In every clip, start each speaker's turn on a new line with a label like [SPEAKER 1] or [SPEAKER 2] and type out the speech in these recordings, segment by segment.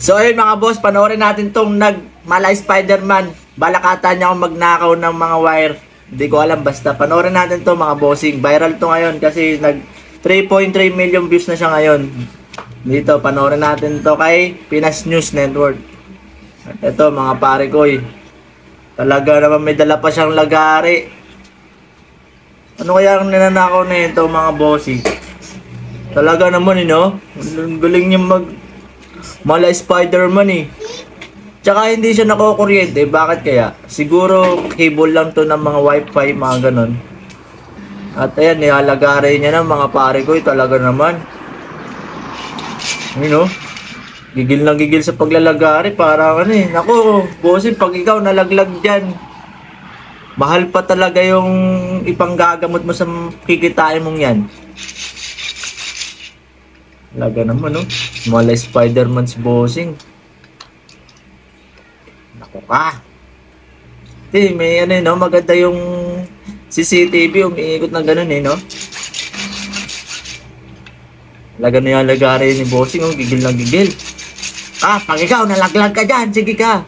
[SPEAKER 1] So ayun mga boss, panoorin natin tong nagmalay Spider-Man. Balakata niya akong magnakaw ng mga wire. Hindi ko alam, basta panoorin natin to mga bossing. Viral to ngayon kasi nag 3.3 million views na siya ngayon. Dito, panoorin natin to kay Pinas News Network. At ito mga pare ko talaga naman may dala pa siyang lagari. Ano kaya ang ninanakaw na ito mga bossing? Talaga naman no? Ang galing niya malay Spider-Man Tsaka hindi siya nakukuryente. Bakit kaya? Siguro cable lang to ng mga wifi, mga ganon. At ayan, nilalagari niya ng mga pare ko. Talaga naman. Gigil na gigil sa paglalagari. Parang naku, bossing, pag ikaw nalaglag dyan, mahal pa talaga yung ipanggagamot mo sa kikitain mong yan. Talaga naman malay Spider-Man si bossing. Naku ka. May maganda yung CCTV, umiikot na ganun Talaga na yung lagari ni bossing, gigil na gigil. Pag ikaw nalaglag ka dyan, sige ka.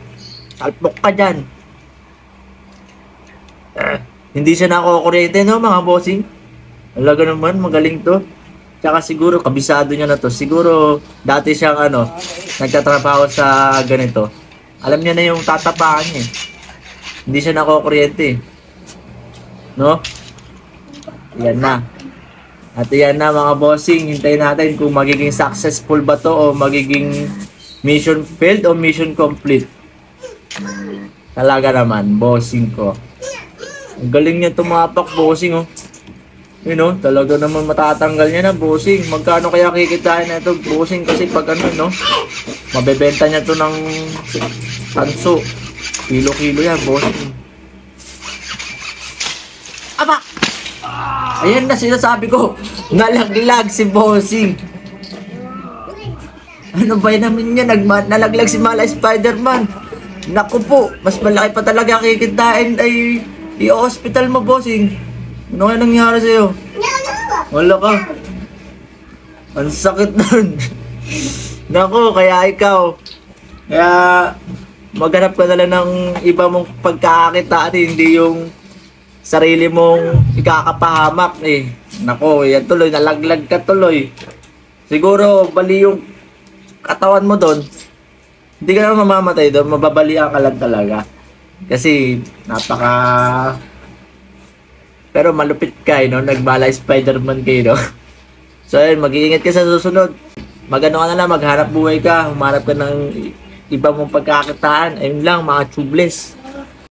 [SPEAKER 1] Salpok ka dyan. Hindi siya nakukuryente mga bossing. Talaga naman, magaling to. Tsaka siguro, kabisado niya na to. Siguro, dati siyang nagtatrabaho sa ganito. Alam niya na yung tatapakan niya Hindi siya nakukuryente. No? Yan na. At yan na mga bossing. Hintayin natin kung magiging successful ba to o magiging mission failed o mission complete. Talaga naman, bossing ko. Ang galing niya tumapak, bossing talaga naman matatanggal niya na, bossing. Magkano kaya kikitain na ito, bossing? Kasi pag mabebenta niya to ng tanso. Kilo-kilo yan, bossing. Aba! Ayan na sinasabi ko. Nalaglag si bossing. Ano ba naman niya? Nalaglag si malay Spider-Man. Naku po, mas malaki pa talaga kikitain ay i-hospital mo, bossing. Ano kaya nangyari sa'yo? Wala ka. Ang sakit nun. Naku, kaya ikaw. Kaya maghanap ka na lang ng iba mong pagkakakitaan, hindi yung sarili mong ikakapahamak Naku, yan tuloy, nalaglag ka tuloy. Siguro, bali yung katawan mo doon. Hindi ka naman mamamatay doon, mababalian ka lang talaga. Kasi, pero malupit ka, nagbalay Spider-Man kayo, So, ayun, mag-iingat ka sa susunod. Magano ka na lang, maghanap buhay ka, humarap ka ng iba mong pagkakitaan. Ayun lang, mga tubeless.